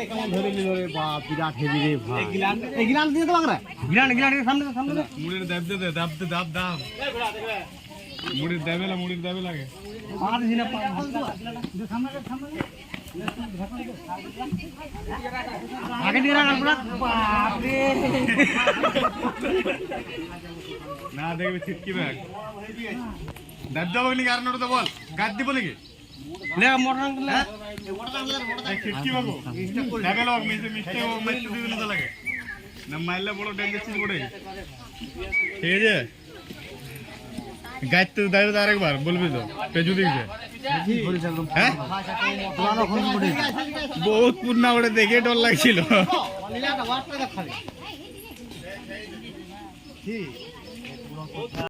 কেমন ধরে নিল রে বাপ, বিরাট হেভি রে ভাই। এই গিলান দিয়ে তো বাংলা গিলান সামনে সামনে মুড়ির দাব দে দাব দে দাব দাব মুড়ির দাবে লাগে আর দিনা সামনে আগে দিয়ে রাখ বাপ রে না দেখবে ছিটকি ব্যাগ দাব দাও নি কারণ তো বল গাদ দিব নাকি লে মোটর ছিটকি বাগো দাবে লোক মিষ্টি ও মিষ্টি দিন তো লাগে না মাইলে বড় ডেঞ্জার ছিল বড় ঠিক আছে গাইতে তো দাঁড়িয়ে আরেকবার বলবি তো পেজু দিকে হ্যাঁ বহুত পুরনা ওটা দেখে ডর লাগছিল